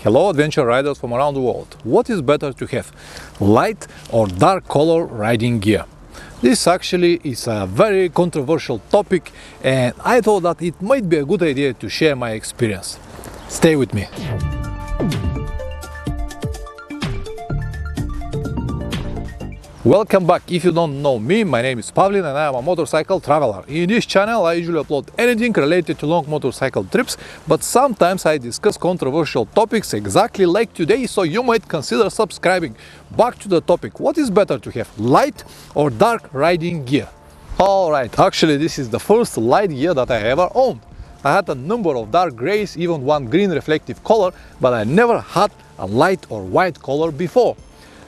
Hello adventure riders from around the world. What is better to have, light or dark color riding gear? This actually is a very controversial topic and I thought that it might be a good idea to share my experience. Stay with me. Welcome back. If you don't know me, my name is Pavlin and I am a motorcycle traveler. In this channel I usually upload anything related to long motorcycle trips, but sometimes I discuss controversial topics exactly like today, so you might consider subscribing. Back to the topic, what is better to have, light or dark riding gear? Alright, actually this is the first light gear that I ever owned. I had a number of dark grays, even one green reflective color, but I never had a light or white color before.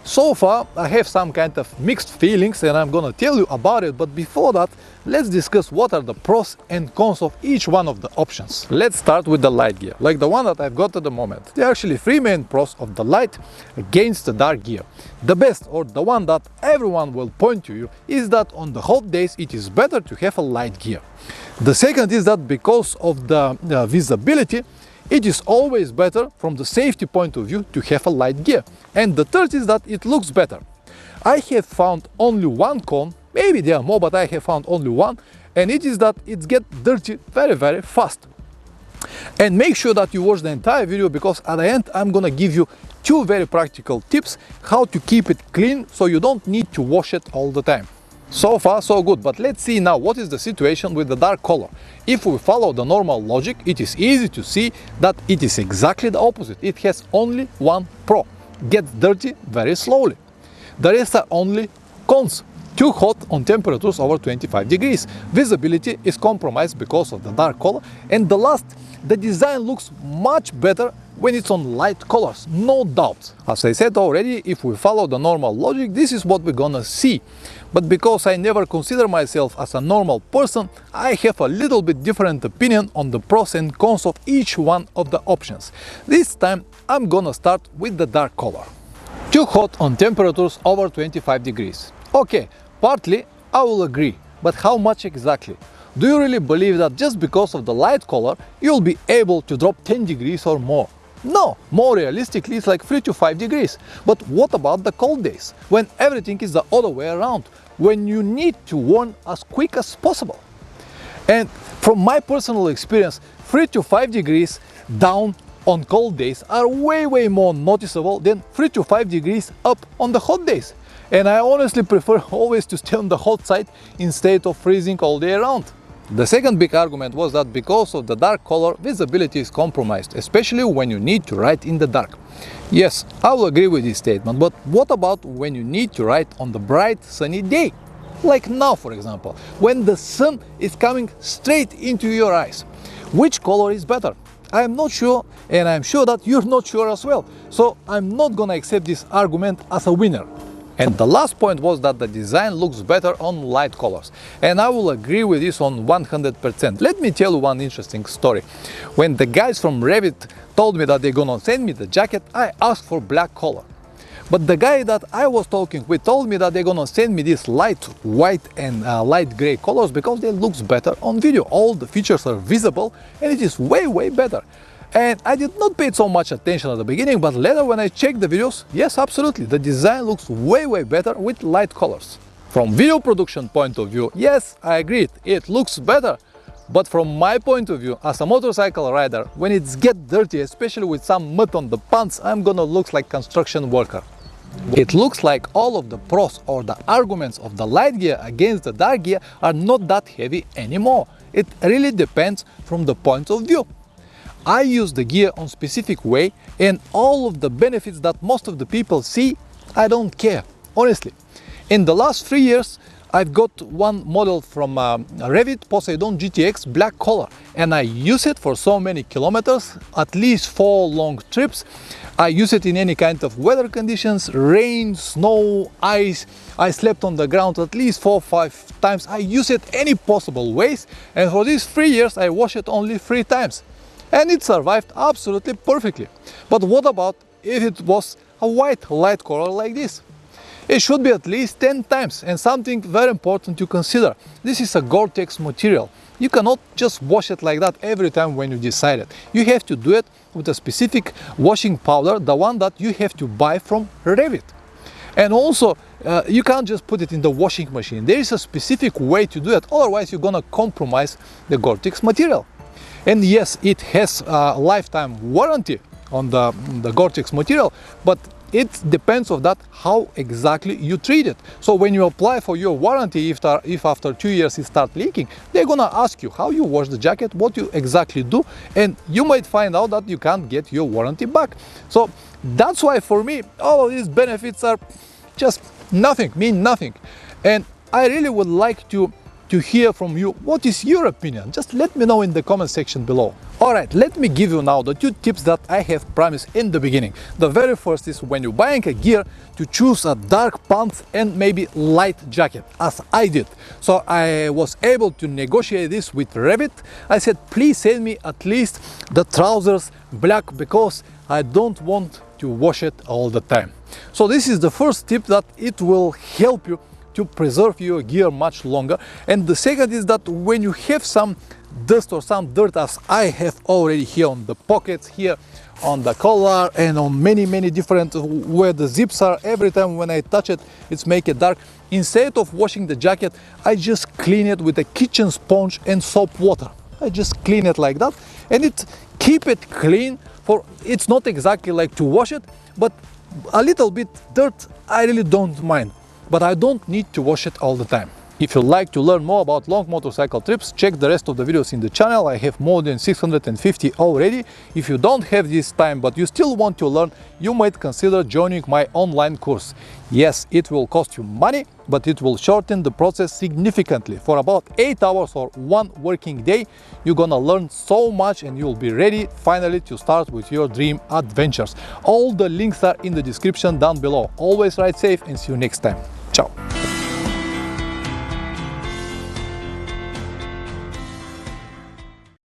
So far, I have some kind of mixed feelings and I'm gonna tell you about it, but before that, let's discuss what are the pros and cons of each one of the options. Let's start with the light gear, like the one that I've got at the moment. There are actually three main pros of the light against the dark gear. The best, or the one that everyone will point to you, is that on the hot days it is better to have a light gear. The second is that because of the visibility, it is always better from the safety point of view to have a light gear. And the third is that it looks better. I have found only one con, maybe there are more, but I have found only one, and it is that it gets dirty very fast. And make sure that you watch the entire video, because at the end I'm gonna give you two very practical tips how to keep it clean so you don't need to wash it all the time. So far so good, but let's see now what is the situation with the dark color. If we follow the normal logic, it is easy to see that it is exactly the opposite. It has only one pro: gets dirty very slowly. The rest are only cons: too hot on temperatures over 25 degrees. Visibility is compromised because of the dark color. And the last, the design looks much better when it's on light colors, no doubt. As I said already, if we follow the normal logic, this is what we're gonna see. But because I never consider myself as a normal person, I have a little bit different opinion on the pros and cons of each one of the options. This time I'm gonna start with the dark color. Too hot on temperatures over 25 degrees. Okay, partly I will agree, but how much exactly? Do you really believe that just because of the light color you'll be able to drop 10 degrees or more? No, more realistically it's like 3 to 5 degrees. But what about the cold days, when everything is the other way around, when you need to warm as quick as possible? And from my personal experience, 3 to 5 degrees down on cold days are way more noticeable than 3 to 5 degrees up on the hot days. And I honestly prefer always to stay on the hot side instead of freezing all day around. The second big argument was that because of the dark color, visibility is compromised, especially when you need to ride in the dark. Yes, I will agree with this statement, but what about when you need to ride on the bright sunny day? Like now, for example, when the sun is coming straight into your eyes. Which color is better? I am not sure, and I am sure that you're not sure as well. So I'm not gonna accept this argument as a winner. And the last point was that the design looks better on light colors. And I will agree with this on 100%. Let me tell you one interesting story. When the guys from Revit told me that they're gonna send me the jacket, I asked for black color. But the guy that I was talking with told me that they're gonna send me this light white and light gray colors because they looks better on video. All the features are visible and it is way better. And I did not pay so much attention at the beginning, but later when I checked the videos, yes, absolutely, the design looks way better with light colors. From video production point of view, yes, I agree, it looks better. But from my point of view, as a motorcycle rider, when it gets dirty, especially with some mud on the pants, I'm gonna look like construction worker. It looks like all of the pros or the arguments of the light gear against the dark gear are not that heavy anymore. It really depends from the point of view. I use the gear on specific way, and all of the benefits that most of the people see, I don't care, honestly. In the last 3 years, I've got one model from Revit Poseidon GTX black color, and I use it for so many kilometers, at least 4 long trips. I use it in any kind of weather conditions, rain, snow, ice. I slept on the ground at least 4 or 5 times. I use it any possible ways, and for these 3 years I wash it only 3 times. And it survived absolutely perfectly. But what about if it was a white light color like this? It should be at least 10 times. And something very important to consider: this is a Gore-Tex material. You cannot just wash it like that every time when you decide it. You have to do it with a specific washing powder, the one that you have to buy from Revit. And also, you can't just put it in the washing machine. There is a specific way to do it, otherwise you're gonna compromise the Gore-Tex material. And yes, it has a lifetime warranty on the Gore-Tex material, but it depends on that how exactly you treat it. So when you apply for your warranty, if after 2 years it starts leaking, they're gonna ask you how you wash the jacket, what you exactly do, and you might find out that you can't get your warranty back. So that's why for me, all of these benefits are just nothing, mean nothing. And I really would like to hear from you, what is your opinion? Just let me know in the comment section below. Alright, let me give you now the 2 tips that I have promised in the beginning. The very first is when you're buying a gear, to choose a dark pants and maybe light jacket, as I did. So I was able to negotiate this with Revit. I said, please send me at least the trousers black, because I don't want to wash it all the time. So this is the first tip, that it will help you to preserve your gear much longer. And the second is that when you have some dust or some dirt, as I have already here on the pockets, here on the collar, and on many different where the zips are, every time when I touch it, it's make it dark. Instead of washing the jacket, I just clean it with a kitchen sponge and soap water. I just clean it like that, and it keep it clean. For it's not exactly like to wash it, but a little bit dirt I really don't mind. But I don't need to wash it all the time. If you'd like to learn more about long motorcycle trips, check the rest of the videos in the channel. I have more than 650 already. If you don't have this time but you still want to learn, you might consider joining my online course. Yes, it will cost you money, but it will shorten the process significantly. For about 8 hours or 1 working day, you're gonna learn so much and you'll be ready finally to start with your dream adventures. All the links are in the description down below. Always ride safe and see you next time.